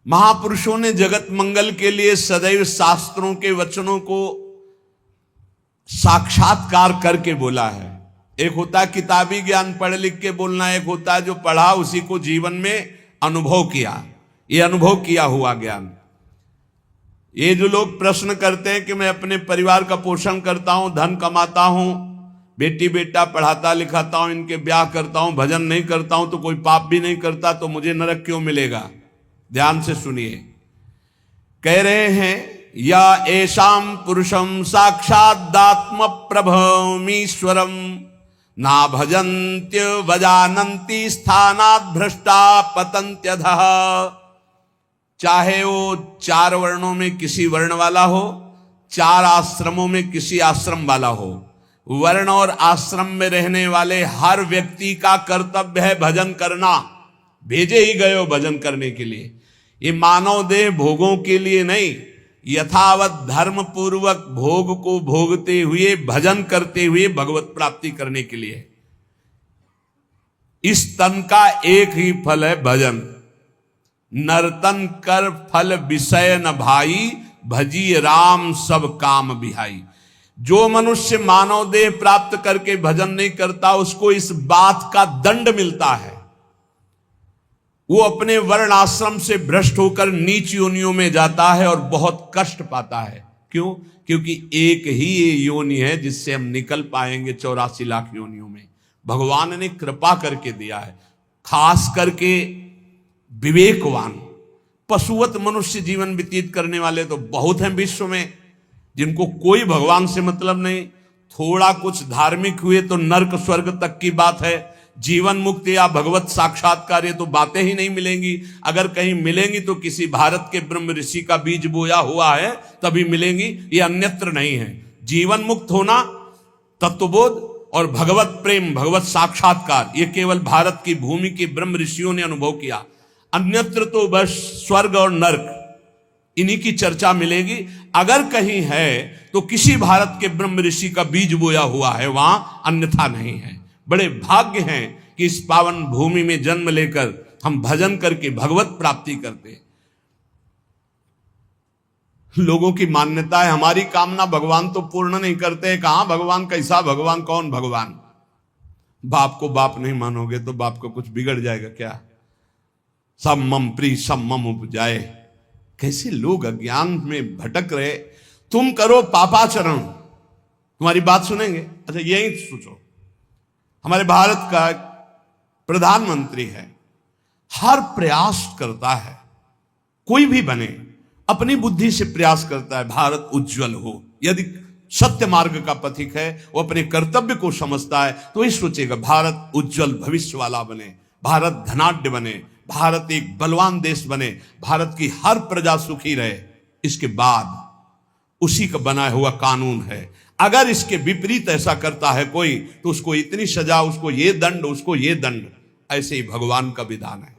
महापुरुषों ने जगत मंगल के लिए सदैव शास्त्रों के वचनों को साक्षात्कार करके बोला है। एक होता है किताबी ज्ञान पढ़ लिख के बोलना, एक होता है जो पढ़ा उसी को जीवन में अनुभव किया। ये अनुभव किया हुआ ज्ञान। ये जो लोग प्रश्न करते हैं कि मैं अपने परिवार का पोषण करता हूं, धन कमाता हूं, बेटी बेटा पढ़ाता लिखाता हूं, इनके ब्याह करता हूं, भजन नहीं करता हूं तो कोई पाप भी नहीं करता तो मुझे नरक क्यों मिलेगा? ध्यान से सुनिए। कह रहे हैं या ऐशाम पुरुषम साक्षादात्म प्रभमीश्वरम ना भजन्त्य वजानन्ति स्थानात् भ्रष्टा पतन्त्यधः। चाहे वो 4 वर्णों में किसी वर्ण वाला हो, 4 आश्रमों में किसी आश्रम वाला हो, वर्ण और आश्रम में रहने वाले हर व्यक्ति का कर्तव्य है भजन करना। भेजे ही गए हो भजन करने के लिए। ये मानव देह भोगों के लिए नहीं, यथावत धर्म पूर्वक भोग को भोगते हुए भजन करते हुए भगवत प्राप्ति करने के लिए। इस तन का एक ही फल है भजन। नर्तन कर फल विषय न भाई, भजी राम सब काम बिहाई। जो मनुष्य मानव देह प्राप्त करके भजन नहीं करता उसको इस बात का दंड मिलता है। वो अपने वर्ण आश्रम से भ्रष्ट होकर नीच योनियों में जाता है और बहुत कष्ट पाता है। क्यों? क्योंकि एक ही ये योनि है जिससे हम निकल पाएंगे 84 लाख योनियों में। भगवान ने कृपा करके दिया है। खास करके विवेकवान पशुवत मनुष्य जीवन व्यतीत करने वाले तो बहुत हैं विश्व में, जिनको कोई भगवान से मतलब नहीं। थोड़ा कुछ धार्मिक हुए तो नर्क स्वर्ग तक की बात है। जीवन मुक्ति या भगवत साक्षात्कार ये तो बातें ही नहीं मिलेंगी। अगर कहीं मिलेंगी तो किसी भारत के ब्रह्म ऋषि का बीज बोया हुआ है तभी मिलेंगी, ये अन्यत्र नहीं है। जीवन मुक्त होना, तत्वबोध और भगवत प्रेम, भगवत साक्षात्कार ये केवल भारत की भूमि के ब्रह्म ऋषियों ने अनुभव किया। अन्यत्र तो बस स्वर्ग और नर्क इन्हीं की चर्चा मिलेगी। अगर कहीं है तो किसी भारत के ब्रह्म ऋषि का बीज बोया हुआ है, वहां अन्यथा नहीं है। बड़े भाग्य हैं कि इस पावन भूमि में जन्म लेकर हम भजन करके भगवत प्राप्ति करते हैं। लोगों की मान्यता है हमारी कामना भगवान तो पूर्ण नहीं करते। कहां भगवान, कैसा भगवान, कौन भगवान? बाप को बाप नहीं मानोगे तो बाप को कुछ बिगड़ जाएगा क्या? सब मम प्री सब मम उपजाए। कैसे लोग अज्ञान में भटक रहे। तुम करो पापाचरण, तुम्हारी बात सुनेंगे। अच्छा यही सोचो, हमारे भारत का प्रधानमंत्री है, हर प्रयास करता है, कोई भी बने अपनी बुद्धि से प्रयास करता है भारत उज्जवल हो। यदि सत्य मार्ग का पथिक है, वो अपने कर्तव्य को समझता है तो ही सोचेगा भारत उज्जवल भविष्य वाला बने, भारत धनाढ्य बने, भारत एक बलवान देश बने, भारत की हर प्रजा सुखी रहे। इसके बाद उसी का बनाया हुआ कानून है। अगर इसके विपरीत ऐसा करता है कोई तो उसको इतनी सजा, उसको ये दंड, उसको ये दंड। ऐसे ही भगवान का विधान है।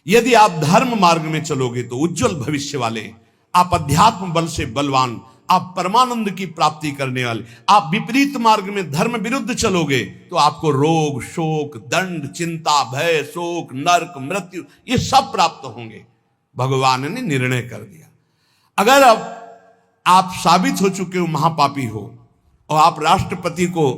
यदि आप धर्म मार्ग में चलोगे तो उज्जवल भविष्य वाले, आप अध्यात्म बल से बलवान, आप परमानंद की प्राप्ति करने वाले। आप विपरीत मार्ग में धर्म विरुद्ध चलोगे तो आपको रोग, शोक, दंड, चिंता, भय, शोक, नरक, मृत्यु ये सब प्राप्त होंगे। भगवान ने निर्णय कर दिया। अगर अब आप साबित हो चुके हो महापापी हो और आप राष्ट्रपति को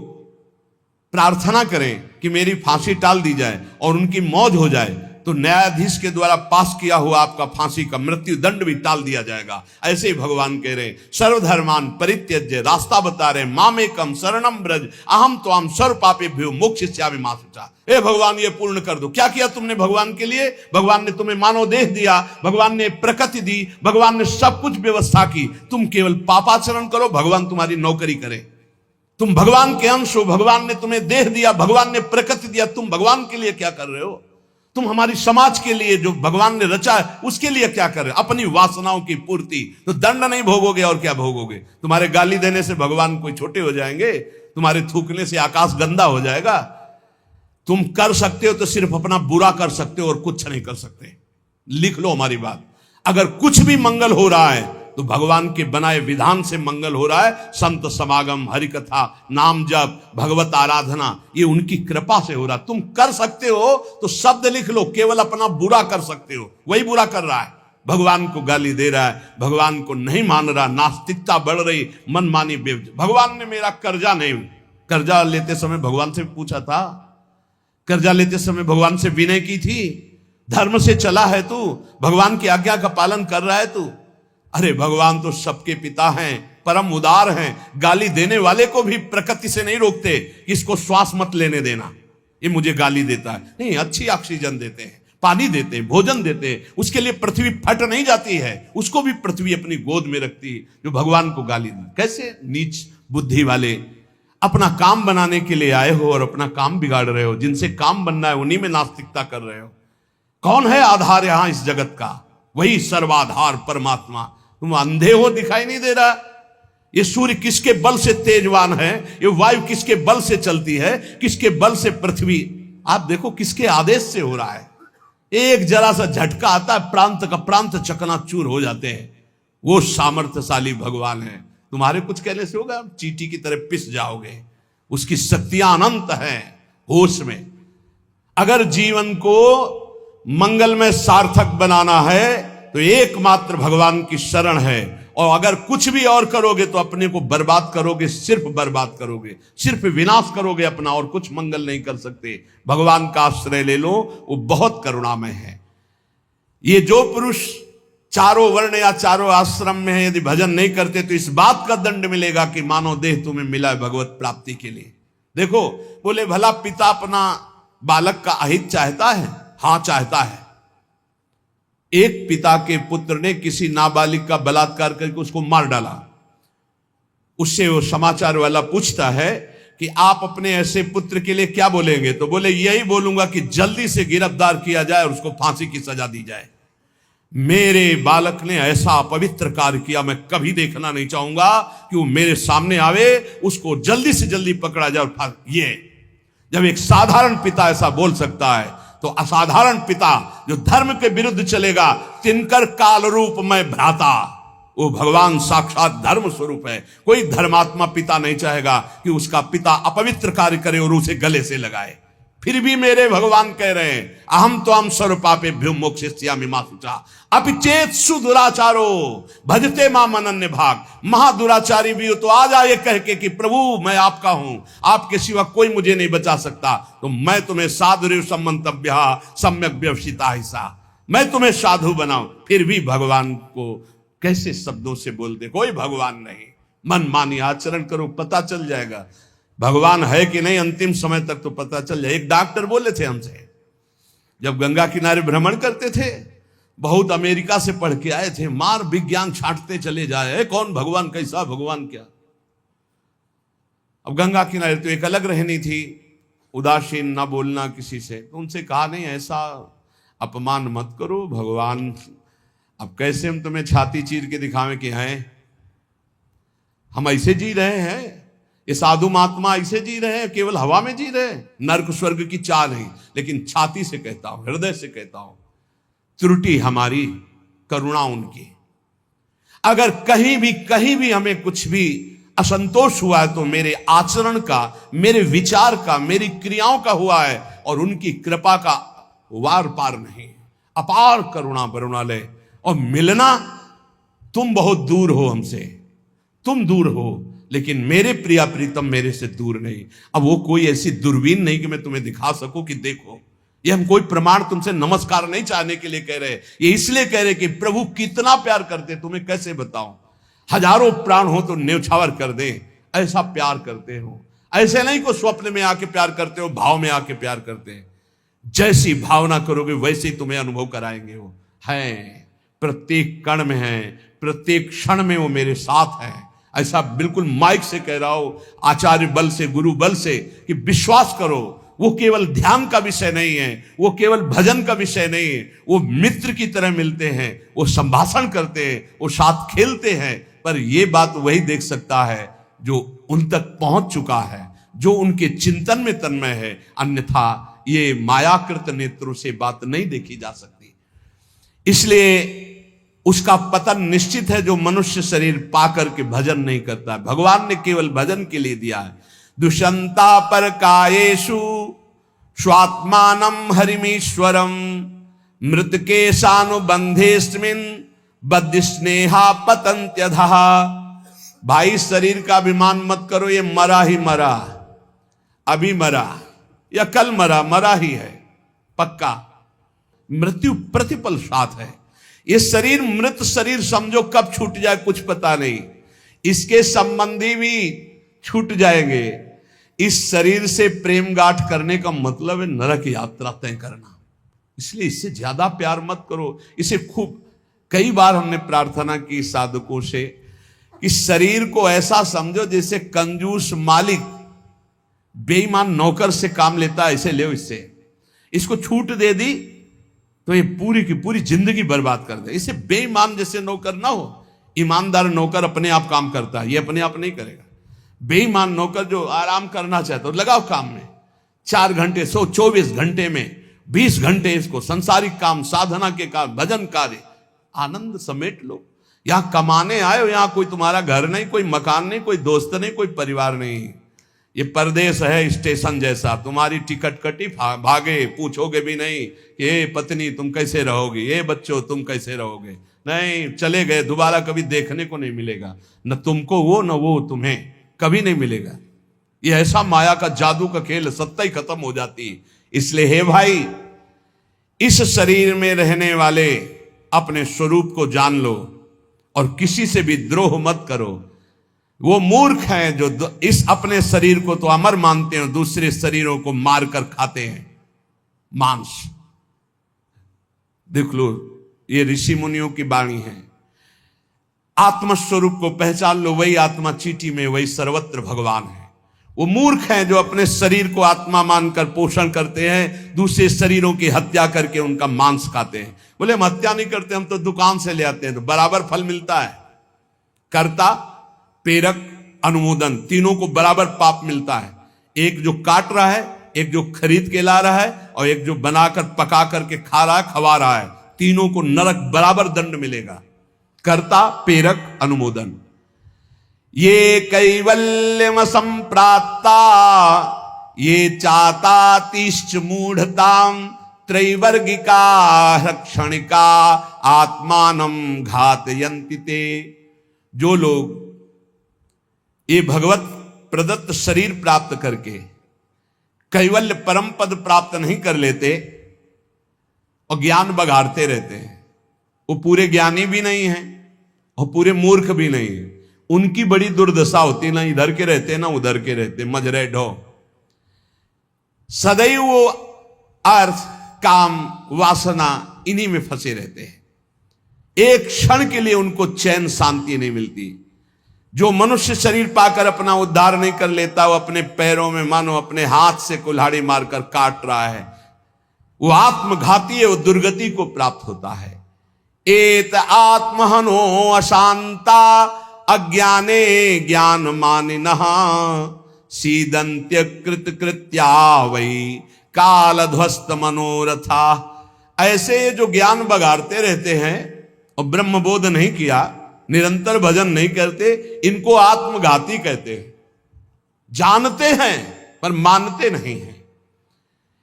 प्रार्थना करें कि मेरी फांसी टाल दी जाए और उनकी मौत हो जाए तो न्यायाधीश के द्वारा पास किया हुआ आपका फांसी का मृत्यु दंड भी टाल दिया जाएगा। ऐसे ही भगवान कह रहे सर्वधर्मान परित्यज्य, रास्ता बता रहे मामेकम शरणम ब्रज अहम त्वाम सर्व पापेभ्यो मोक्षयिष्यामि मा शुचा। हे भगवान ये पूर्ण कर दो। क्या किया तुमने भगवान के लिए? भगवान ने तुम्हें मानव देह दिया, भगवान ने प्रकृति दी, भगवान ने सब कुछ व्यवस्था की। तुम केवल पापाचरण करो, भगवान तुम्हारी नौकरी करे। तुम भगवान के अंश हो, भगवान ने तुम्हें देह दिया, भगवान ने प्रकृति दिया, तुम भगवान के लिए क्या कर रहे हो? तुम हमारी समाज के लिए जो भगवान ने रचा है उसके लिए क्या कर रहे हो? अपनी वासनाओं की पूर्ति। तो दंड नहीं भोगोगे और क्या भोगोगे? तुम्हारे गाली देने से भगवान कोई छोटे हो जाएंगे? तुम्हारे थूकने से आकाश गंदा हो जाएगा? तुम कर सकते हो तो सिर्फ अपना बुरा कर सकते हो और कुछ नहीं कर सकते। लिख लो हमारी बात। अगर कुछ भी मंगल हो रहा है तो भगवान के बनाए विधान से मंगल हो रहा है। संत समागम, हरिकथा, नाम जप, भगवत आराधना ये उनकी कृपा से हो रहा। तुम कर सकते हो तो शब्द लिख लो, केवल अपना बुरा कर सकते हो, वही बुरा कर रहा है। भगवान को गाली दे रहा है, भगवान को नहीं मान रहा, नास्तिकता बढ़ रही, मनमानी भगवान ने मेरा कर्जा नहीं, कर्जा लेते समय भगवान से पूछा था, कर्जा लेते समय भगवान से विनय की थी, धर्म से चला है तू, भगवान की आज्ञा का पालन कर रहा है तू। अरे भगवान तो सबके पिता हैं, परम उदार हैं, गाली देने वाले को भी प्रकृति से नहीं रोकते कि इसको श्वास मत लेने देना, ये मुझे गाली देता है, नहीं, अच्छी ऑक्सीजन देते हैं, पानी देते हैं, भोजन देते हैं, उसके लिए पृथ्वी फट नहीं जाती है, उसको भी पृथ्वी अपनी गोद में रखती है, जो भगवान को गाली दे। कैसे नीच बुद्धि वाले अपना काम बनाने के लिए आए हो और अपना काम बिगाड़ रहे हो, जिनसे काम बनना है उन्हीं में नास्तिकता कर रहे हो। कौन है आधार यहां इस जगत का? वही सर्वाधार परमात्मा। तुम अंधे हो, दिखाई नहीं दे रहा? ये सूर्य किसके बल से तेजवान है, ये वायु किसके बल से चलती है, किसके बल से पृथ्वी, आप देखो किसके आदेश से हो रहा है। एक जरा सा झटका आता है, प्रांत का प्रांत चकनाचूर हो जाते हैं। वो सामर्थ्यशाली भगवान है, तुम्हारे कुछ कहने से होगा, चींटी की तरह पिस जाओगे। उसकी शक्तियां अनंत हैं होश में। अगर जीवन को मंगलमय सार्थक बनाना है तो एकमात्र भगवान की शरण है, और अगर कुछ भी और करोगे तो अपने को बर्बाद करोगे, सिर्फ बर्बाद करोगे, सिर्फ विनाश करोगे अपना, और कुछ मंगल नहीं कर सकते। भगवान का आश्रय ले लो, वो बहुत करुणामय है। ये जो पुरुष चारों वर्ण या चारों आश्रम में है, यदि भजन नहीं करते तो इस बात का दंड मिलेगा कि मानव देह तुम्हें मिला है भगवत प्राप्ति के लिए। देखो, बोले भला पिता अपना बालक का अहित चाहता है? हां, चाहता है। एक पिता के पुत्र ने किसी नाबालिग का बलात्कार करके उसको मार डाला। उससे वो समाचार वाला पूछता है कि आप अपने ऐसे पुत्र के लिए क्या बोलेंगे? तो बोले, यही बोलूंगा कि जल्दी से गिरफ्तार किया जाए और उसको फांसी की सजा दी जाए। मेरे बालक ने ऐसा अपवित्र कार्य किया, मैं कभी देखना नहीं चाहूंगा कि वो मेरे सामने आवे, उसको जल्दी से जल्दी पकड़ा जाए और ये जब एक साधारण पिता ऐसा बोल सकता है तो असाधारण पिता जो धर्म के विरुद्ध चलेगा, तिनकर काल रूप में भ्राता, वो भगवान साक्षात धर्म स्वरूप है। कोई धर्मात्मा पिता नहीं चाहेगा कि उसका पिता अपवित्र कार्य करे और उसे गले से लगाए। फिर भी मेरे भगवान कह रहे हैं, अहम तो हम सर्व पापेभ्यो मोक्षयिष्यामि मा शुचा अपि चेत सुदुराचारो भजते माम अनन्य भाग। महादुराचारी भी हो तो आ जाए कह के कि प्रभु मैं आपका हूं, आपके सिवा कोई मुझे नहीं बचा सकता, तो मैं तुम्हें साधुरेव सम्मंतव्य सम्यक व्यवसिता हिस्सा, मैं तुम्हें साधु बनाऊं। फिर भी भगवान को कैसे शब्दों से बोलते, कोई भगवान नहीं, मन मानी आचरण करो, पता चल जाएगा भगवान है कि नहीं, अंतिम समय तक तो पता चल जाए। एक डॉक्टर बोले थे हमसे, जब गंगा किनारे भ्रमण करते थे, बहुत अमेरिका से पढ़ के आए थे, मार विज्ञान छांटते चले जाए, कौन भगवान, कैसा भगवान, क्या। अब गंगा किनारे तो एक अलग रहनी थी, उदासीन, ना बोलना किसी से। तो उनसे कहा, नहीं ऐसा अपमान मत करो, भगवान, अब कैसे हम तुम्हें छाती चीर के दिखावें कि हैं, हम ऐसे जी रहे हैं, ये साधु महात्मा ऐसे जी रहे हैं, केवल हवा में जी रहे हैं, नर्क स्वर्ग की चाह नहीं। लेकिन छाती से कहता हूं, हृदय से कहता हूं, त्रुटि हमारी, करुणा उनकी। अगर कहीं भी हमें कुछ भी असंतोष हुआ है तो मेरे आचरण का, मेरे विचार का, मेरी क्रियाओं का हुआ है, और उनकी कृपा का वार पार नहीं। अपार करुणा करुणालय। और मिलना, तुम बहुत दूर हो हमसे, तुम दूर हो, लेकिन मेरे प्रिया प्रीतम मेरे से दूर नहीं। अब वो कोई ऐसी दूरबीन नहीं कि मैं तुम्हें दिखा सकूं कि देखो। ये हम कोई प्रमाण तुमसे नमस्कार नहीं चाहने के लिए कह रहे, ये इसलिए कह रहे कि प्रभु कितना प्यार करते, तुम्हें कैसे बताऊं। हजारों प्राण हो तो न्यौछावर कर दे, ऐसा प्यार करते हो। ऐसे नहीं को स्वप्न में आके प्यार करते हो, भाव में आके प्यार करते हैं। जैसी भावना करोगे वैसे ही तुम्हें अनुभव कराएंगे। वो है, प्रत्येक कण में है, प्रत्येक क्षण में वो मेरे साथ है। ऐसा बिल्कुल माइक से कह रहा हो, आचार्य बल से, गुरु बल से, कि विश्वास करो, वो केवल ध्यान का विषय नहीं है, वो केवल भजन का विषय नहीं है, वो मित्र की तरह मिलते हैं, वो संभाषण करते हैं, वो साथ खेलते हैं। पर ये बात वही देख सकता है जो उन तक पहुंच चुका है, जो उनके चिंतन में तन्मय है। अन्यथा ये मायाकृत नेत्रों से बात नहीं देखी जा सकती। इसलिए उसका पतन निश्चित है जो मनुष्य शरीर पाकर के भजन नहीं करता है। भगवान ने केवल भजन के लिए दिया है। दुष्यंता पर कायेषु स्वात्मानम हरिमीश्वरम मृतकेशानुबंधेस्मिन् बद्ध स्नेहा पतंत्यधः। भाई शरीर का अभिमान मत करो, ये मरा ही मरा, अभी मरा या कल मरा, मरा ही है पक्का। मृत्यु प्रतिपल साथ है। ये शरीर मृत शरीर समझो, कब छूट जाए कुछ पता नहीं। इसके संबंधी भी छूट जाएंगे। इस शरीर से प्रेम गांठ करने का मतलब है नरक यात्रा तय करना। इसलिए इससे ज्यादा प्यार मत करो। इसे खूब कई बार हमने प्रार्थना की साधकों से कि शरीर को ऐसा समझो जैसे कंजूस मालिक बेईमान नौकर से काम लेता है, ऐसे ले इससे। इसको छूट दे दी तो ये पूरी की पूरी जिंदगी बर्बाद कर दे। इसे बेईमान जैसे नौकर ना हो। ईमानदार नौकर अपने आप काम करता है, ये अपने आप नहीं करेगा। बेईमान नौकर जो आराम करना चाहता है, लगाओ काम में 4 घंटे, 124 घंटे में 20 घंटे इसको संसारिक काम, साधना के काम, भजन कार्य, आनंद समेट लो। यहां कमाने आए हो, यहां कोई तुम्हारा घर नहीं, कोई मकान नहीं, कोई दोस्त नहीं, कोई परिवार नहीं। ये परदेश है स्टेशन जैसा। तुम्हारी टिकट कटी, भागे, पूछोगे भी नहीं कि ये पत्नी तुम कैसे रहोगे, ये बच्चों तुम कैसे रहोगे। नहीं, चले गए, दोबारा कभी देखने को नहीं मिलेगा। न तुमको वो, न वो तुम्हें, कभी नहीं मिलेगा। ये ऐसा माया का जादू का खेल, सत्ता ही खत्म हो जाती है। इसलिए हे भाई, इस शरीर में रहने वाले अपने स्वरूप को जान लो और किसी से भी द्रोह मत करो। वो मूर्ख हैं जो इस अपने शरीर को तो अमर मानते हैं, दूसरे शरीरों को मारकर खाते हैं मांस। देख लो, ये ऋषि मुनियों की वाणी है। आत्मस्वरूप को पहचान लो, वही आत्मा चीटी में, वही सर्वत्र भगवान है। वो मूर्ख हैं जो अपने शरीर को आत्मा मानकर पोषण करते हैं, दूसरे शरीरों की हत्या करके उनका मांस खाते हैं। बोले हम हत्या नहीं करते, हम तो दुकान से ले आते हैं, तो बराबर फल मिलता है। कर्ता, प्रेरक, अनुमोदन, तीनों को बराबर पाप मिलता है। एक जो काट रहा है, एक जो खरीद के ला रहा है, और एक जो बनाकर पका करके खा रहा है, खवा रहा है। तीनों को नरक बराबर दंड मिलेगा। कर्ता, प्रेरक, अनुमोदन। ये कैवल्यम संप्राप्ता ये चातातिश्च मूढ़ताम त्रैवर्गिका क्षणिका आत्मानं घातयन्ति ते। जो लोग ये भगवत प्रदत्त शरीर प्राप्त करके कैवल्य परम पद प्राप्त नहीं कर लेते और ज्ञान बघाड़ते रहते हैं, वो पूरे ज्ञानी भी नहीं है और पूरे मूर्ख भी नहीं है। उनकी बड़ी दुर्दशा होती, ना इधर के रहते ना उधर के रहते, मजरे ढो। सदैव वो अर्थ, काम, वासना इन्हीं में फंसे रहते हैं। एक क्षण के लिए उनको चैन शांति नहीं मिलती। जो मनुष्य शरीर पाकर अपना उद्धार नहीं कर लेता, वो अपने पैरों में मानो अपने हाथ से कुल्हाड़ी मारकर काट रहा है, वो आत्मघाती है, वो दुर्गति को प्राप्त होता है। एत आत्महनो अशांता अज्ञाने ज्ञान मानिनः सीदंत्य कृत कृत्या वही काल ध्वस्त मनोरथा। ऐसे जो ज्ञान बगाड़ते रहते हैं और ब्रह्म बोध नहीं किया, निरंतर भजन नहीं करते, इनको आत्मघाती कहते हैं। जानते हैं पर मानते नहीं हैं।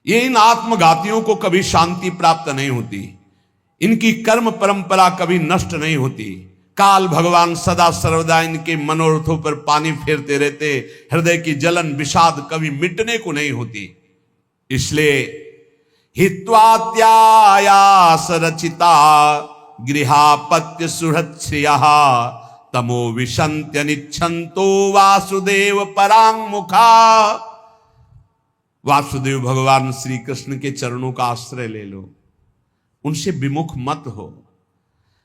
ये इन आत्मघातियों को कभी शांति प्राप्त नहीं होती, इनकी कर्म परंपरा कभी नष्ट नहीं होती। काल भगवान सदा सर्वदा इनके मनोरथों पर पानी फेरते रहते, हृदय की जलन विषाद कभी मिटने को नहीं होती। इसलिए हित्वात्यायास रचिता गृहापत्य सुहृच्छ्रिया तमो विशंत्य निच्छन्तो वासुदेव परांगमुखा। वासुदेव भगवान श्री कृष्ण के चरणों का आश्रय ले लो, उनसे विमुख मत हो।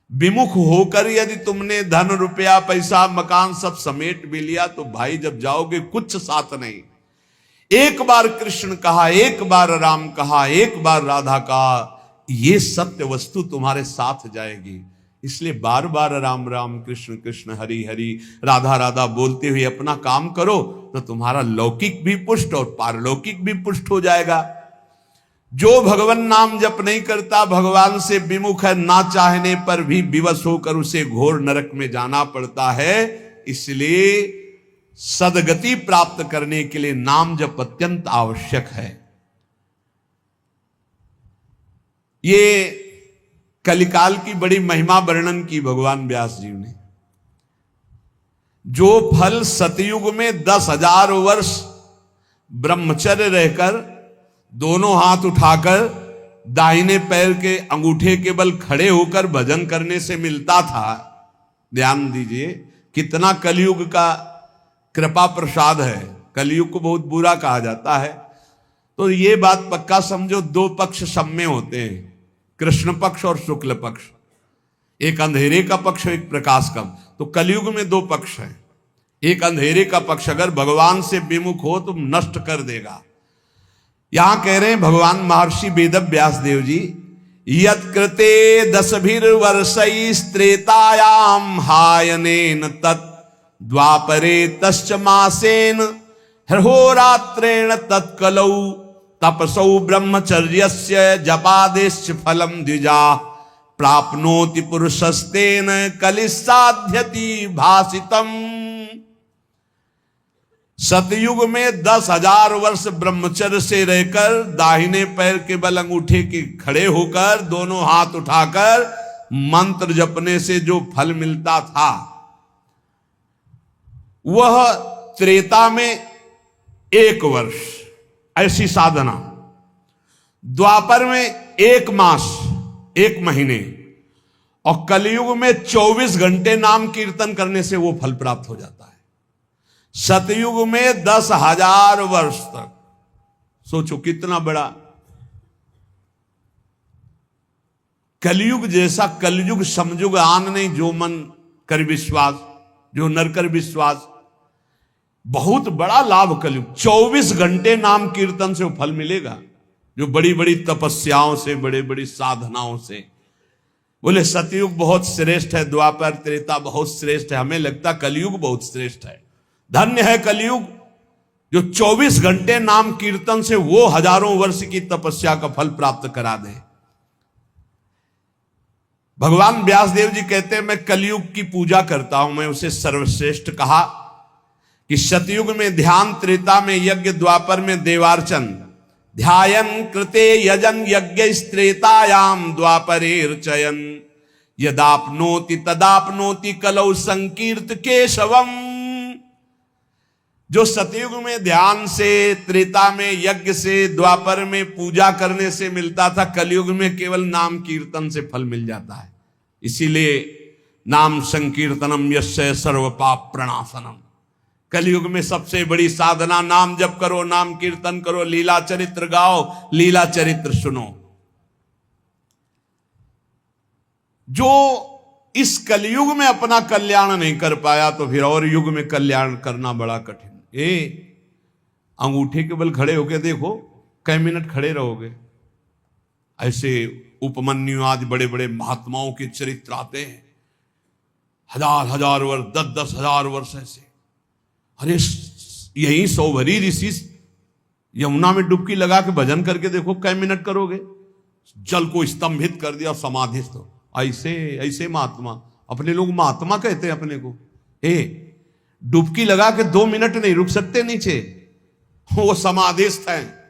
विमुख होकर यदि तुमने धन रुपया पैसा मकान सब समेट भी लिया तो भाई जब जाओगे कुछ साथ नहीं। एक बार कृष्ण कहा, एक बार राम कहा, एक बार राधा कहा, ये सत्य वस्तु तुम्हारे साथ जाएगी। इसलिए बार बार राम राम कृष्ण कृष्ण हरि हरि राधा राधा बोलते हुए अपना काम करो तो तुम्हारा लौकिक भी पुष्ट और पारलौकिक भी पुष्ट हो जाएगा। जो भगवान नाम जप नहीं करता, भगवान से विमुख है, ना चाहने पर भी विवश होकर उसे घोर नरक में जाना पड़ता है। इसलिए सदगति प्राप्त करने के लिए नाम जप अत्यंत आवश्यक है। ये कलिकाल की बड़ी महिमा वर्णन की भगवान व्यास जी ने। जो फल सतयुग में 10,000 वर्ष ब्रह्मचर्य रहकर दोनों हाथ उठाकर दाहिने पैर के अंगूठे के बल खड़े होकर भजन करने से मिलता था, ध्यान दीजिए कितना कलयुग का कृपा प्रसाद है। कलयुग को बहुत बुरा कहा जाता है, तो ये बात पक्का समझो, दो पक्ष सब में होते हैं, कृष्ण पक्ष और शुक्ल पक्ष, एक अंधेरे का पक्ष एक प्रकाश का। तो कलयुग में दो पक्ष हैं। एक अंधेरे का पक्ष अगर भगवान से विमुख हो तो नष्ट कर देगा। यहां कह रहे हैं भगवान महर्षि वेद व्यास देव जी, यत्कृते 10,000 त्रेतायाम हायनेन तत् द्वापरे तश्च मासेन हरहोरात्रेण तत्कलौ तपसौ ब्रह्मचर्यस्य जपादेश्च फलम द्विजा प्राप्नोति पुरुषस्तेन कलिसाध्यति भासितम। सतयुग में 10,000 वर्ष ब्रह्मचर्य से रहकर दाहिने पैर के बल अंगूठे के खड़े होकर दोनों हाथ उठाकर मंत्र जपने से जो फल मिलता था, वह त्रेता में 1 वर्ष ऐसी साधना, द्वापर में 1 मास 1 महीने, और कलयुग में 24 घंटे नाम कीर्तन करने से वो फल प्राप्त हो जाता है। सतयुग में 10,000 वर्ष तक, सोचो कितना बड़ा। कलयुग जैसा कलयुग समयुग आन नहीं, जो मन कर विश्वास, जो नर कर विश्वास, बहुत बड़ा लाभ कलयुग। 24 घंटे नाम कीर्तन से वो फल मिलेगा, जो बड़ी बड़ी तपस्याओं से, बड़े बड़ी साधनाओं से। बोले सतयुग बहुत श्रेष्ठ है, द्वापर त्रेता बहुत श्रेष्ठ है, हमें लगता कलयुग बहुत श्रेष्ठ है। धन्य है कलयुग जो 24 घंटे नाम कीर्तन से वो हजारों वर्ष की तपस्या का फल प्राप्त करा दे। भगवान व्यासदेव जी कहते हैं मैं कलयुग की पूजा करता हूं, मैं उसे सर्वश्रेष्ठ कहा कि सतयुग में ध्यान, त्रेता में यज्ञ, द्वापर में देवार्चन, ध्यायन कृते यजन यज्ञ त्रेतायाम द्वापरेर्चयन यदाप्नोति तदाप्नोति कलौ संकीर्त केशवम। जो सतयुग में ध्यान से, त्रेता में यज्ञ से, द्वापर में पूजा करने से मिलता था, कलयुग में केवल नाम कीर्तन से फल मिल जाता है। इसीलिए नाम संकीर्तनम यस्य सर्व पाप प्रणाशनम। कलयुग में सबसे बड़ी साधना नाम जप करो, नाम कीर्तन करो, लीला चरित्र गाओ, लीला चरित्र सुनो। जो इस कलयुग में अपना कल्याण नहीं कर पाया तो फिर और युग में कल्याण करना बड़ा कठिन। अंगूठे के बल खड़े होके देखो, कई मिनट खड़े रहोगे। ऐसे उपमन्यु आज बड़े बड़े महात्माओं के चरित्र आते हैं, 1000 वर्ष, 10,000 वर्ष ऐसे। अरे यही सौभरी ऋषि यमुना में डुबकी लगा के भजन करके देखो, कई मिनट करोगे। जल को स्तंभित कर दिया, समाधिस्थ। ऐसे ऐसे महात्मा, अपने लोग महात्मा कहते हैं अपने को। डुबकी लगा के 2 मिनट नहीं रुक सकते नीचे, वो समाधिस्थ हैं।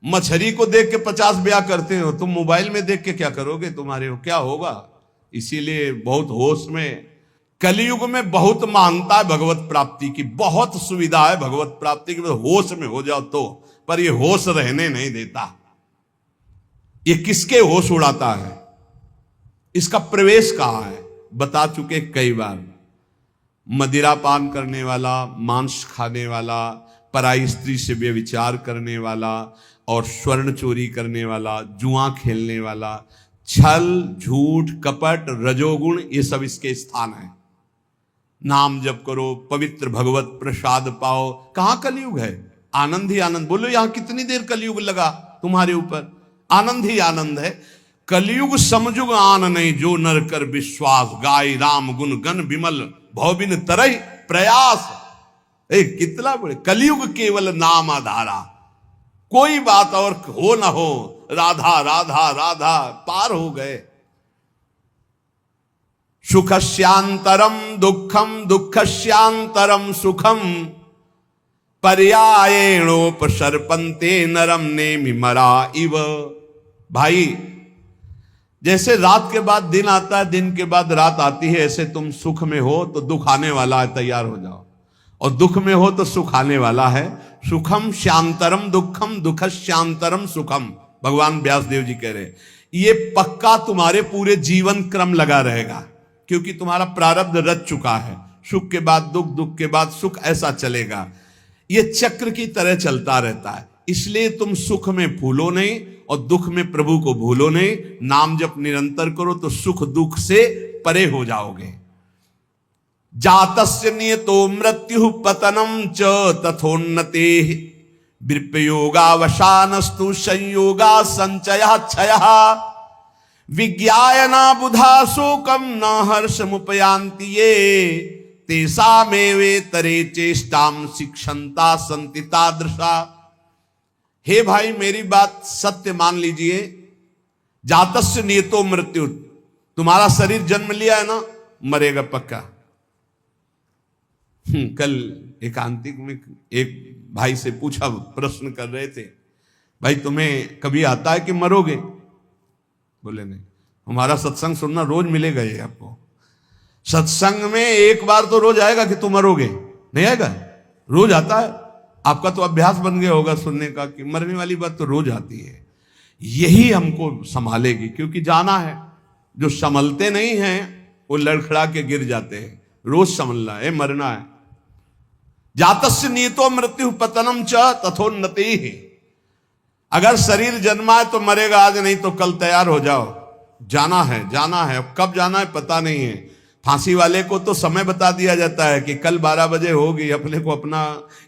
मछली को देख के 50 ब्याह करते हो, तुम मोबाइल में देख के क्या करोगे, तुम्हारे क्या होगा। इसीलिए बहुत होश में। कलयुग में बहुत महानता है भगवत प्राप्ति की, बहुत सुविधा है भगवत प्राप्ति की, होश में हो जाओ तो। पर ये होश रहने नहीं देता। ये किसके होश उड़ाता है, इसका प्रवेश कहां है, बता चुके कई बार। मदिरा पान करने वाला, मांस खाने वाला, पराई स्त्री से व्यभिचार करने वाला, और स्वर्ण चोरी करने वाला, जुआ खेलने वाला, छल झूठ कपट रजोगुण, ये सब इसके स्थान है। नाम जप करो, पवित्र भगवत प्रसाद पाओ। कहां कलयुग है, आनंद ही आनंद। बोलो यहां कितनी देर कलयुग लगा तुम्हारे ऊपर, आनंद ही आनंद है। कलयुग समजुग आन नहीं, जो नर कर विश्वास, गाय राम गुण गण विमल भवबिन तरह प्रयास। कितना बड़े कलयुग, केवल नाम आधारा, कोई बात और हो ना हो, राधा राधा राधा, पार हो गए। सुखस्यांतरम दुखम दुखस्यांतरम सुखम पर्यायेणोपसर्पन्ते नरम नेमि मरा इव। भाई जैसे रात के बाद दिन आता है, दिन के बाद रात आती है, ऐसे तुम सुख में हो तो दुख आने वाला है, तैयार हो जाओ। और दुख में हो तो सुख आने वाला है। सुखम श्यांतरम दुखम, दुख श्यांतरम सुखम, भगवान व्यासदेव जी कह रहे। ये पक्का तुम्हारे पूरे जीवन क्रम लगा रहेगा, क्योंकि तुम्हारा प्रारब्ध रच चुका है। सुख के बाद दुख, दुख के बाद सुख, ऐसा चलेगा। ये चक्र की तरह चलता रहता है। इसलिए तुम सुख में फूलो नहीं और दुख में प्रभु को भूलो नहीं। नाम जप निरंतर करो तो सुख दुख से परे हो जाओगे। जातस्य नियतो मृत्यु पतनम च तथोन्नते विप्रयोगावसानस्तु संयोगा संचयः क्षयः विज्ञायना बुधा शोकम न हर्षमुपयान्ति ये तेषामेवेतरे चेष्टाम शिक्षन्ता सन्ति तादृशा। हे भाई, मेरी बात सत्य मान लीजिए। जातस्य नियतो मृत्यु, तुम्हारा शरीर जन्म लिया है ना, मरेगा पक्का। कल एकांतिक में एक भाई से पूछा, प्रश्न कर रहे थे, भाई तुम्हें कभी आता है कि मरोगे? बोले नहीं। हमारा सत्संग सुनना रोज मिलेगा ये आपको। सत्संग में एक बार तो रोज आएगा कि तुम मरोगे, नहीं आएगा? रोज आता है। आपका तो अभ्यास बन गया होगा सुनने का कि मरने वाली बात तो रोज आती है। यही हमको संभालेगी, क्योंकि जाना है। जो संभलते नहीं हैं वो लड़खड़ा के गिर जाते हैं। रोज संभलना है, मरना है। जातस्य नियतो मृत्यु पतनम च तथोन्नति। अगर शरीर जन्मा है तो मरेगा आज, नहीं तो कल तैयार हो जाओ। जाना है, जाना है। कब जाना है पता नहीं है। फांसी वाले को तो समय बता दिया जाता है कि कल 12 बजे होगी, अपने को अपना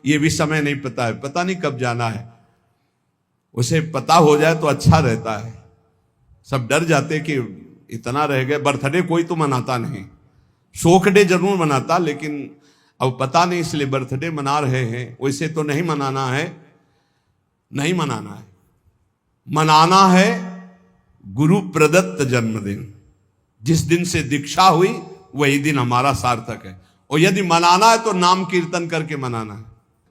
ये भी समय नहीं पता है, पता नहीं कब जाना है। उसे पता हो जाए तो अच्छा रहता है। सब डर जाते कि इतना रह गए। बर्थडे कोई तो मनाता नहीं, शोक डे जरूर मनाता, लेकिन अब पता नहीं इसलिए बर्थडे मना रहे हैं। वैसे तो नहीं मनाना है, नहीं मनाना है। मनाना है गुरु प्रदत्त जन्मदिन। जिस दिन से दीक्षा हुई वही दिन हमारा सार्थक है। और यदि मनाना है तो नाम कीर्तन करके मनाना है।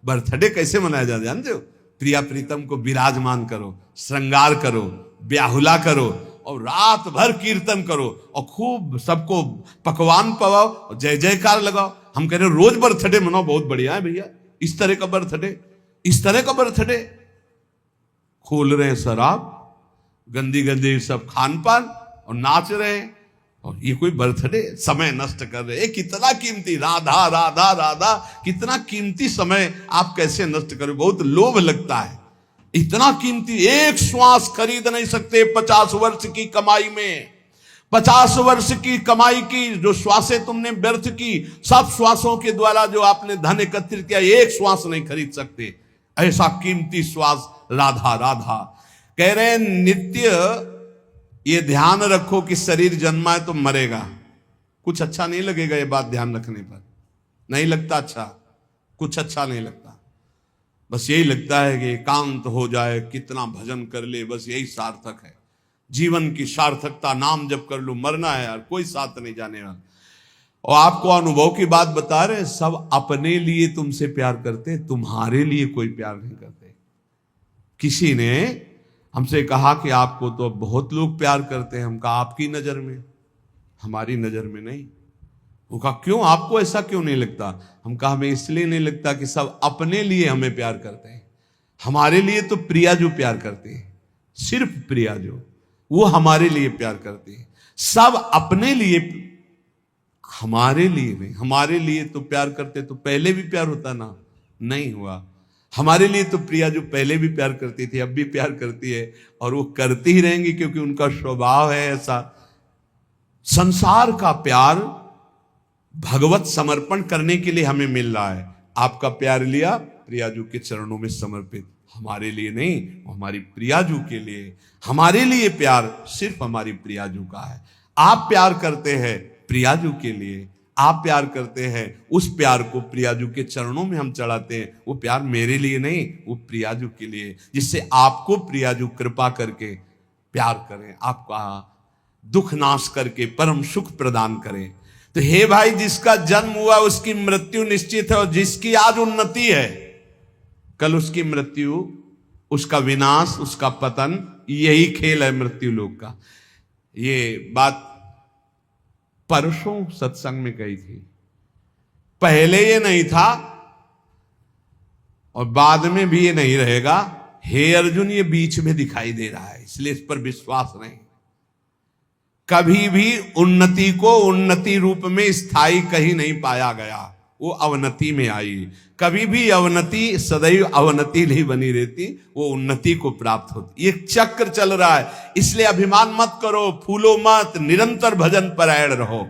बर्थडे कैसे मनाया जाता है जानते हो? प्रिया प्रीतम को विराजमान करो, श्रृंगार करो, ब्याहुला करो और रात भर कीर्तन करो और खूब सबको पकवान पवाओ और जय जयकार लगाओ। हम कह रहे रोज बर्थडे मनाओ, बहुत बढ़िया है भैया। इस तरह का बर्थडे, इस तरह का बर्थडे। खोल रहे हैं शराब, गंदी गंदी सब खान पान और नाच रहे हैं, और ये कोई बर्थडे? समय नष्ट कर रहे हैं। कितना कीमती, राधा राधा राधा, कितना कीमती समय आप कैसे नष्ट करो? बहुत लोभ लगता है। इतना कीमती, एक श्वास खरीद नहीं सकते 50 वर्ष की कमाई में। 50 वर्ष की कमाई की जो श्वासें तुमने व्यर्थ की, सब श्वासों के द्वारा जो आपने धन एकत्रित किया, एक श्वास नहीं खरीद सकते। ऐसा कीमती श्वास राधा राधा। कह रहे हैं नित्य ये ध्यान रखो कि शरीर जन्मा है तो मरेगा। कुछ अच्छा नहीं लगेगा ये बात ध्यान रखने पर, नहीं लगता अच्छा, कुछ अच्छा नहीं लगता। बस यही लगता है कि एकांत हो जाए, कितना भजन कर ले, बस यही सार्थक है। जीवन की सार्थकता नाम जप कर लो। मरना है यार, कोई साथ नहीं जाने वाला। और आपको अनुभव की बात बता रहे, सब अपने लिए तुमसे प्यार करते, तुम्हारे लिए कोई प्यार नहीं करते। किसी ने हमसे कहा कि आपको तो बहुत लोग प्यार करते हैं। हम कहा आपकी नजर में, हमारी नजर में नहीं। वो कहा क्यों, आपको ऐसा क्यों नहीं लगता? हम कहा हमें इसलिए नहीं लगता कि सब अपने लिए हमें प्यार करते हैं। हमारे लिए तो प्रिया जो प्यार करते हैं, सिर्फ प्रिया जो, वो हमारे लिए प्यार करती है। सब अपने लिए, हमारे लिए नहीं। हमारे लिए तो प्यार करते तो पहले भी प्यार होता ना, नहीं हुआ। हमारे लिए तो प्रिया जो पहले भी प्यार करती थी, अब भी प्यार करती है, और वो करती ही रहेंगी क्योंकि उनका स्वभाव है ऐसा। संसार का प्यार भगवत समर्पण करने के लिए हमें मिल रहा है। आपका प्यार लिया प्रियाजू के चरणों में समर्पित, हमारे लिए नहीं, हमारी प्रियाजू के लिए। हमारे लिए प्यार सिर्फ हमारी प्रियाजू का है। आप प्यार करते हैं प्रियाजू के लिए, आप प्यार करते हैं, उस प्यार को प्रियाजू के चरणों में हम चढ़ाते हैं। वो प्यार मेरे लिए नहीं, वो प्रियाजू के लिए, जिससे आपको प्रियाजू कृपा करके प्यार करें, आपका दुख नाश करके परम सुख प्रदान करें। तो हे भाई, जिसका जन्म हुआ उसकी मृत्यु निश्चित है, और जिसकी आज उन्नति है कल उसकी मृत्यु, उसका विनाश, उसका पतन। यही खेल है मृत्यु लोक का। ये बात परसों सत्संग में कही थी। पहले ये नहीं था और बाद में भी ये नहीं रहेगा। हे अर्जुन, ये बीच में दिखाई दे रहा है, इसलिए इस पर विश्वास नहीं। कभी भी उन्नति को उन्नति रूप में स्थायी कहीं नहीं पाया गया, वो अवनति में आई। कभी भी अवनति सदैव अवनति नहीं बनी रहती, वो उन्नति को प्राप्त होती। ये चक्र चल रहा है, इसलिए अभिमान मत करो, फूलो मत, निरंतर भजन परायण रहो।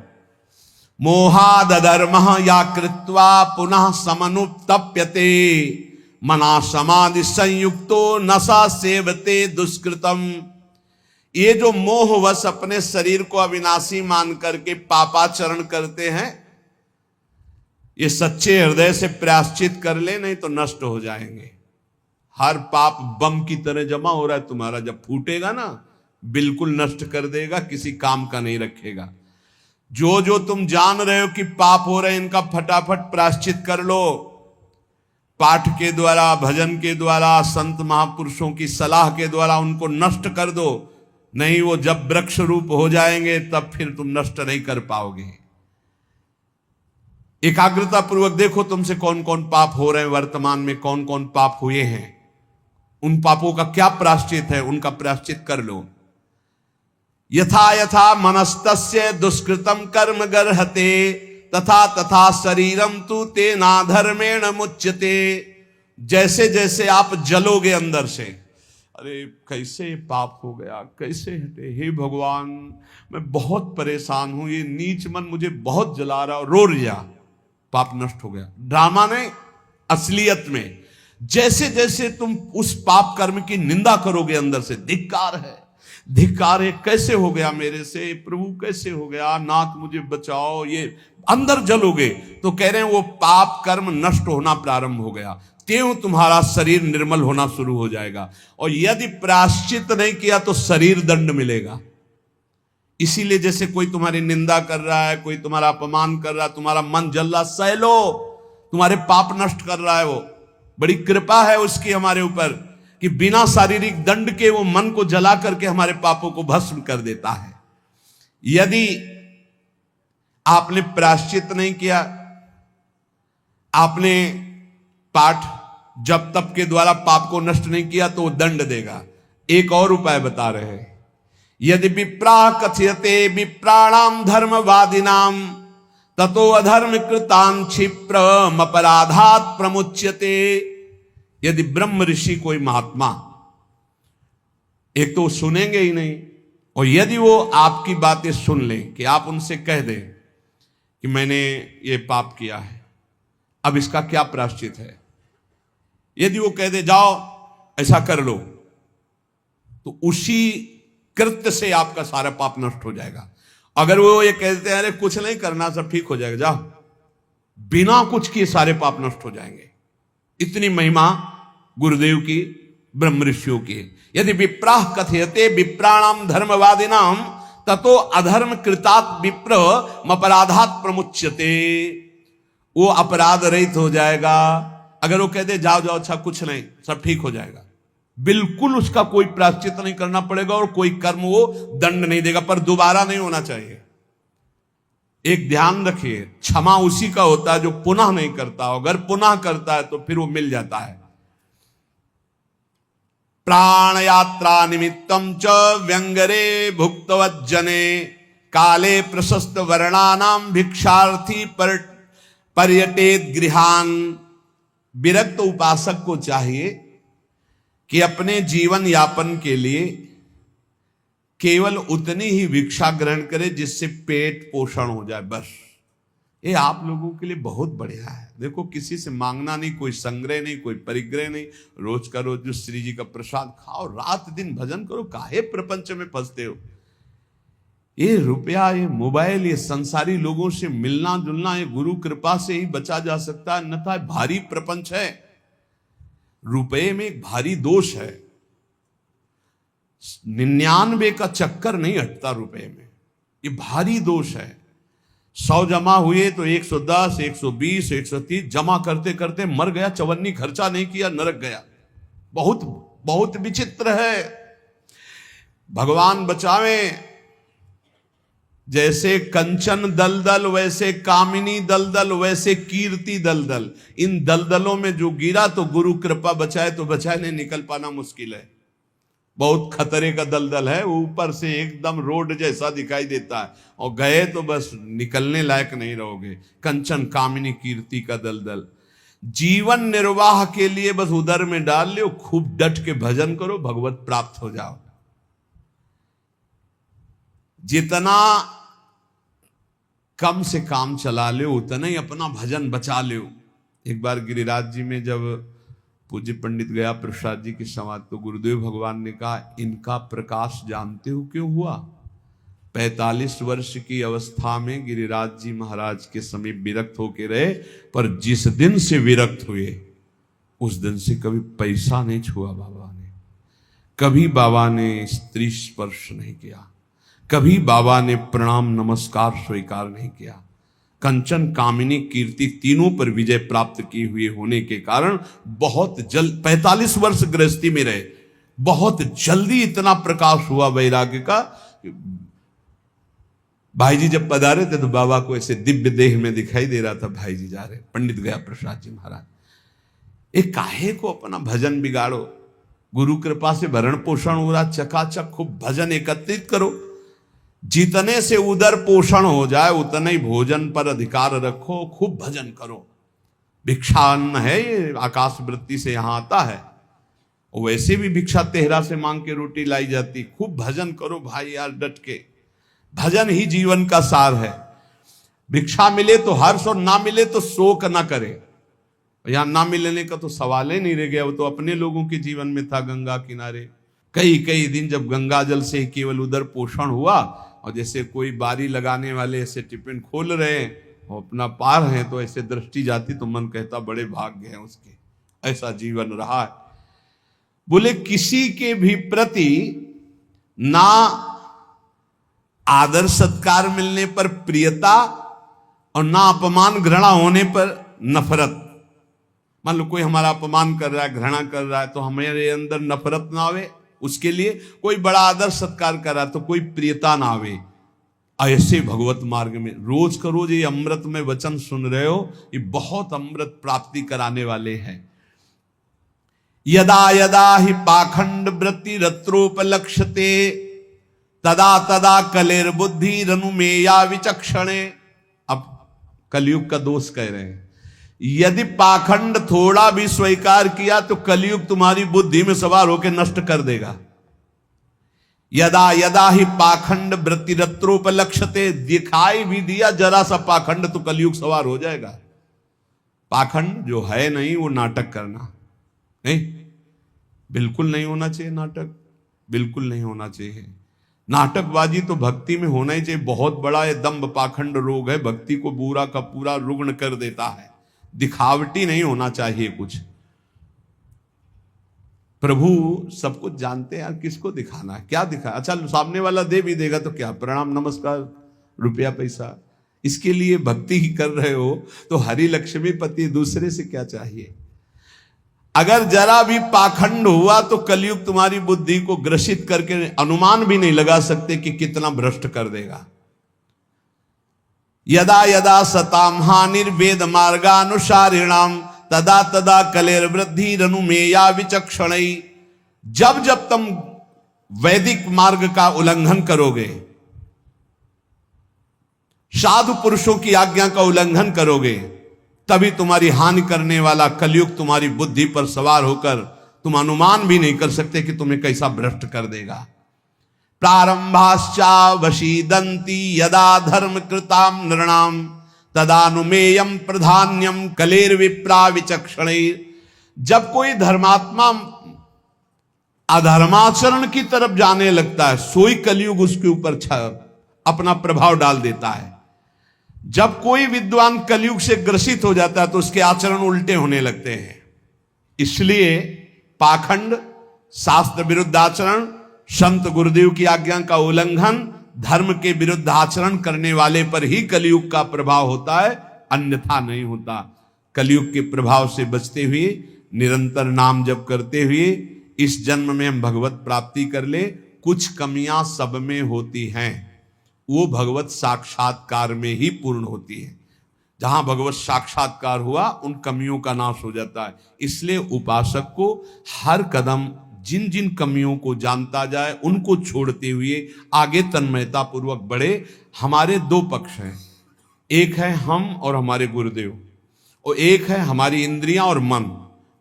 मोहादधर्म या कृत्वा पुनः समनुतप्यते मना समाधि संयुक्तो नशा सेवते दुष्कृतम। ये जो मोहवश अपने शरीर को अविनाशी मान करके पापाचरण करते हैं, ये सच्चे हृदय से प्रायश्चित कर ले, नहीं तो नष्ट हो जाएंगे। हर पाप बम की तरह जमा हो रहा है तुम्हारा, जब फूटेगा ना बिल्कुल नष्ट कर देगा, किसी काम का नहीं रखेगा। जो जो तुम जान रहे हो कि पाप हो रहे हैं, इनका फटाफट प्रायश्चित कर लो। पाठ के द्वारा, भजन के द्वारा, संत महापुरुषों की सलाह के द्वारा उनको नष्ट कर दो। नहीं, वो जब वृक्ष रूप हो जाएंगे तब फिर तुम नष्ट नहीं कर पाओगे। एकाग्रता पूर्वक देखो तुमसे कौन कौन पाप हो रहे हैं, वर्तमान में कौन कौन पाप हुए हैं, उन पापों का क्या प्रायश्चित है, उनका प्रायश्चित कर लो। यथा यथा मनस्तस्य दुष्कृतम कर्म गर्हते तथा तथा शरीरम तु तेना धर्मेण मुच्यते। जैसे जैसे आप जलोगे अंदर से, अरे कैसे पाप हो गया, कैसे हटे, हे भगवान मैं बहुत परेशान हूं, ये नीच मन मुझे बहुत जला रहा, रो लिया, पाप नष्ट हो गया। ड्रामा नहीं, असलियत में जैसे जैसे तुम उस पाप कर्म की निंदा करोगे अंदर से, धिक्कार है, धिक्कार है, कैसे हो गया मेरे से, प्रभु कैसे हो गया, नाथ मुझे बचाओ, ये अंदर जलोगे तो कह रहे हैं वो पाप कर्म नष्ट होना प्रारंभ हो गया। त्यों तुम्हारा शरीर निर्मल होना शुरू हो जाएगा। और यदि प्रायश्चित नहीं किया तो शरीर दंड मिलेगा। इसीलिए जैसे कोई तुम्हारी निंदा कर रहा है, कोई तुम्हारा अपमान कर रहा है, तुम्हारा मन जल रहा, सह लो, तुम्हारे पाप नष्ट कर रहा है वो। बड़ी कृपा है उसकी हमारे ऊपर कि बिना शारीरिक दंड के वो मन को जला करके हमारे पापों को भस्म कर देता है। यदि आपने प्रायश्चित नहीं किया, आपने पाठ जप तप के द्वारा पाप को नष्ट नहीं किया तो वो दंड देगा। एक और उपाय बता रहे हैं, यदि विप्रा कथयते विप्राणाम धर्मवादिनाम ततो अधर्म कृतान क्षिप्रम अपराधात प्रमुच्यते। यदि ब्रह्म ऋषि कोई महात्मा, एक तो सुनेंगे ही नहीं, और यदि वो आपकी बातें सुन लें कि आप उनसे कह दें कि मैंने ये पाप किया है, अब इसका क्या प्रायश्चित है, यदि वो कह दे जाओ ऐसा कर लो, तो उसी कृत्य से आपका सारा पाप नष्ट हो जाएगा। अगर वो ये कहते हैं अरे कुछ नहीं करना, सब ठीक हो जाएगा, जाओ, बिना कुछ किए सारे पाप नष्ट हो जाएंगे। इतनी महिमा गुरुदेव की, ब्रह्म ऋषियों की। यदि विप्राह कथयते विप्राणाम धर्मवादिनाम ततो अधर्म कृतात विप्र अपराधात प्रमुच्यते। वो अपराध रहित हो जाएगा। अगर वो कहते जाओ जाओ, अच्छा कुछ नहीं, सब ठीक हो जाएगा, बिल्कुल उसका कोई प्रायश्चित नहीं करना पड़ेगा और कोई कर्म वो दंड नहीं देगा, पर दोबारा नहीं होना चाहिए। एक ध्यान रखिए, क्षमा उसी का होता है जो पुनः नहीं करता। अगर पुनः करता है तो फिर वो मिल जाता है। प्राण यात्रा निमित्तम च व्यंगरे भुक्तवज्जने काले प्रशस्त वर्णानाम भिक्षार्थी पर्यटेत गृहान। विरक्त उपासक को चाहिए कि अपने जीवन यापन के लिए केवल उतनी ही भिक्षा ग्रहण करे जिससे पेट पोषण हो जाए, बस। ये आप लोगों के लिए बहुत बढ़िया है। देखो, किसी से मांगना नहीं, कोई संग्रह नहीं, कोई परिग्रह नहीं, रोज का रोज जो श्री जी का प्रसाद खाओ, रात दिन भजन करो, काहे प्रपंच में फंसते हो। ये रुपया, ये मोबाइल, ये संसारी लोगों से मिलना जुलना, ये गुरु कृपा से ही बचा जा सकता है, अन्यथा भारी प्रपंच है। रुपये में एक भारी दोष है, 99 का चक्कर नहीं हटता रुपये में, ये भारी दोष है। 100 जमा हुए तो 110, 120, 130 जमा करते करते मर गया, चवन्नी खर्चा नहीं किया, नरक गया। बहुत बहुत विचित्र है। भगवान बचावे। जैसे कंचन दलदल, वैसे कामिनी दलदल, वैसे कीर्ति दलदल। इन दलदलों में जो गिरा तो गुरु कृपा बचाए तो बचाए, नहीं निकल पाना मुश्किल है। बहुत खतरे का दलदल है, ऊपर से एकदम रोड जैसा दिखाई देता है और गए तो बस निकलने लायक नहीं रहोगे। कंचन कामिनी कीर्ति का दलदल। जीवन निर्वाह के लिए बस उदर में डाल लो, खूब डट के भजन करो, भगवत प्राप्त हो जाओ। जितना कम से काम चला लो उतना ही अपना भजन बचा लो। एक बार गिरिराज जी में जब पूज्य पंडित गया प्रसाद जी की समाधि, तो गुरुदेव भगवान ने कहा, इनका प्रकाश जानते हो क्यों हुआ? 45 वर्ष की अवस्था में गिरिराज जी महाराज के समीप विरक्त होके रहे, पर जिस दिन से विरक्त हुए उस दिन से कभी पैसा नहीं छुआ बाबा ने, कभी बाबा ने स्त्री स्पर्श नहीं किया, कभी बाबा ने प्रणाम नमस्कार स्वीकार नहीं किया। कंचन कामिनी कीर्ति तीनों पर विजय प्राप्त किए हुए होने के कारण बहुत जल्द 45 वर्ष गृहस्थी में रहे, बहुत जल्दी इतना प्रकाश हुआ वैराग्य का। भाई जी जब पधारे थे तो बाबा को ऐसे दिव्य देह में दिखाई दे रहा था, भाई जी जा रहे, पंडित गया प्रसाद जी महाराज। एक काहे को अपना भजन बिगाड़ो, गुरु कृपा से भरण पोषण हो रहा, चकाचक खूब भजन एकत्रित करो। जितने से उदर पोषण हो जाए उतने ही भोजन पर अधिकार रखो, खूब भजन करो। भिक्षान्न है ये, आकाश वृत्ति से यहां आता है, वैसे भी भिक्षा तेहरा से मांग के रोटी लाई जाती। खूब भजन करो भाई यार, डट के। भजन ही जीवन का सार है। भिक्षा मिले तो हर्ष और ना मिले तो शोक ना करे। यहां ना मिलने का तो सवाल ही नहीं रह गया, वो तो अपने लोगों के जीवन में था। गंगा किनारे कई दिन जब गंगा जल से केवल उदर पोषण हुआ, और जैसे कोई बारी लगाने वाले ऐसे टिफिन खोल रहे हैं और अपना पार हैं, तो ऐसे दृष्टि जाती तो मन कहता बड़े भाग्य हैं उसके, ऐसा जीवन रहा है। बोले किसी के भी प्रति ना आदर सत्कार मिलने पर प्रियता और ना अपमान घृणा होने पर नफरत। मान लो कोई हमारा अपमान कर रहा है, घृणा कर रहा है, तो हमारे अंदर नफरत ना आवे उसके लिए। कोई बड़ा आदर सत्कार कर रहा है तो कोई प्रियता ना आवे। ऐसे भगवत मार्ग में रोज का रोज ये अमृत में वचन सुन रहे हो, ये बहुत अमृत प्राप्ति कराने वाले हैं। यदा यदा ही पाखंड वृत्ति रत्रोपलक्ष्यते तदा तदा कलेर बुद्धि रनुमेया विचक्षणे। अब कलयुग का दोष कह रहे हैं, यदि पाखंड थोड़ा भी स्वीकार किया तो कलयुग तुम्हारी बुद्धि में सवार होकर नष्ट कर देगा। यदा यदा ही पाखंड वृत्ति रत्रोपलक्ष्यते, दिखाई भी दिया जरा सा पाखंड तो कलयुग सवार हो जाएगा। पाखंड जो है नहीं वो नाटक करना नहीं, बिल्कुल नहीं होना चाहिए। नाटक बिल्कुल नहीं होना चाहिए। नाटकबाजी तो भक्ति में होना ही चाहिए। बहुत बड़ा ये दंभ पाखंड रोग है, भक्ति को पूरा का पूरा रुग्ण कर देता है। दिखावटी नहीं होना चाहिए कुछ। प्रभु सब कुछ जानते हैं यार, किसको दिखाना है, क्या दिखा। अच्छा सामने वाला दे भी देगा तो क्या, प्रणाम नमस्कार रुपया पैसा, इसके लिए भक्ति ही कर रहे हो तो हरि लक्ष्मीपति, दूसरे से क्या चाहिए। अगर जरा भी पाखंड हुआ तो कलयुग तुम्हारी बुद्धि को ग्रसित करके अनुमान भी नहीं लगा सकते कि कितना भ्रष्ट कर देगा। यदा यदा सताम हानिर्वेद मार्गानुसारिणाम तदा तदा कलेर वृद्धि रनुमेया विचक्षणई। जब जब तुम वैदिक मार्ग का उल्लंघन करोगे, साधु पुरुषों की आज्ञा का उल्लंघन करोगे, तभी तुम्हारी हानि करने वाला कलयुग तुम्हारी बुद्धि पर सवार होकर तुम अनुमान भी नहीं कर सकते कि तुम्हें कैसा भ्रष्ट कर देगा। प्रारंभाश्चा वशीदंती यदा धर्म कृताम नृणाम तदानुमेयम प्रधान्यम कलेर विप्रा विचक्षणैर। जब कोई धर्मात्मा अधर्माचरण की तरफ जाने लगता है, सोई कलयुग उसके ऊपर अपना प्रभाव डाल देता है। जब कोई विद्वान कलयुग से ग्रसित हो जाता है तो उसके आचरण उल्टे होने लगते हैं। इसलिए पाखंड, शास्त्र विरुद्ध आचरण, संत गुरुदेव की आज्ञा का उल्लंघन, धर्म के विरुद्ध आचरण करने वाले पर ही कलयुग का प्रभाव होता है, अन्यथा नहीं होता। कलयुग के प्रभाव से बचते हुए निरंतर नाम जप करते हुए इस जन्म में हम भगवत प्राप्ति कर ले। कुछ कमियां सब में होती हैं, वो भगवत साक्षात्कार में ही पूर्ण होती है। जहां भगवत साक्षात्कार हुआ उन कमियों का नाश हो जाता है। इसलिए उपासक को हर कदम जिन जिन कमियों को जानता जाए उनको छोड़ते हुए आगे तन्मयता पूर्वक बढ़े। हमारे दो पक्ष हैं, एक है हम और हमारे गुरुदेव, और एक है हमारी इंद्रियां और मन,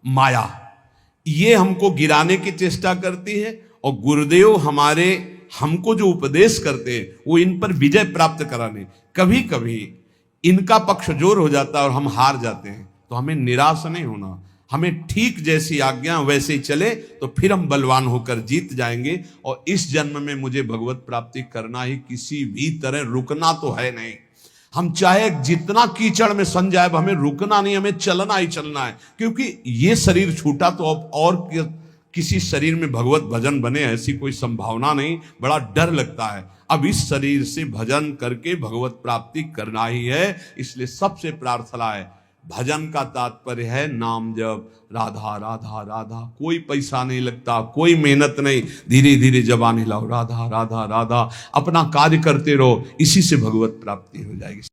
माया। ये हमको गिराने की चेष्टा करती है, और गुरुदेव हमको जो उपदेश करते हैं वो इन पर विजय प्राप्त कराने। कभी कभी इनका पक्ष जोर हो जाता है और हम हार जाते हैं, तो हमें निराश नहीं होना। हमें ठीक जैसी आज्ञा वैसे ही चले तो फिर हम बलवान होकर जीत जाएंगे। और इस जन्म में मुझे भगवत प्राप्ति करना ही, किसी भी तरह रुकना तो है नहीं। हम चाहे जितना कीचड़ में सन जाए, हमें रुकना नहीं, हमें चलना ही चलना है। क्योंकि ये शरीर छूटा तो अब और किसी शरीर में भगवत भजन बने ऐसी कोई संभावना नहीं। बड़ा डर लगता है। अब इस शरीर से भजन करके भगवत प्राप्ति करना ही है। इसलिए सबसे प्रार्थना है, भजन का तात्पर्य है नाम जप, राधा राधा राधा। कोई पैसा नहीं लगता, कोई मेहनत नहीं, धीरे धीरे जबान हिलाओ, राधा राधा राधा, अपना कार्य करते रहो। इसी से भगवत प्राप्ति हो जाएगी।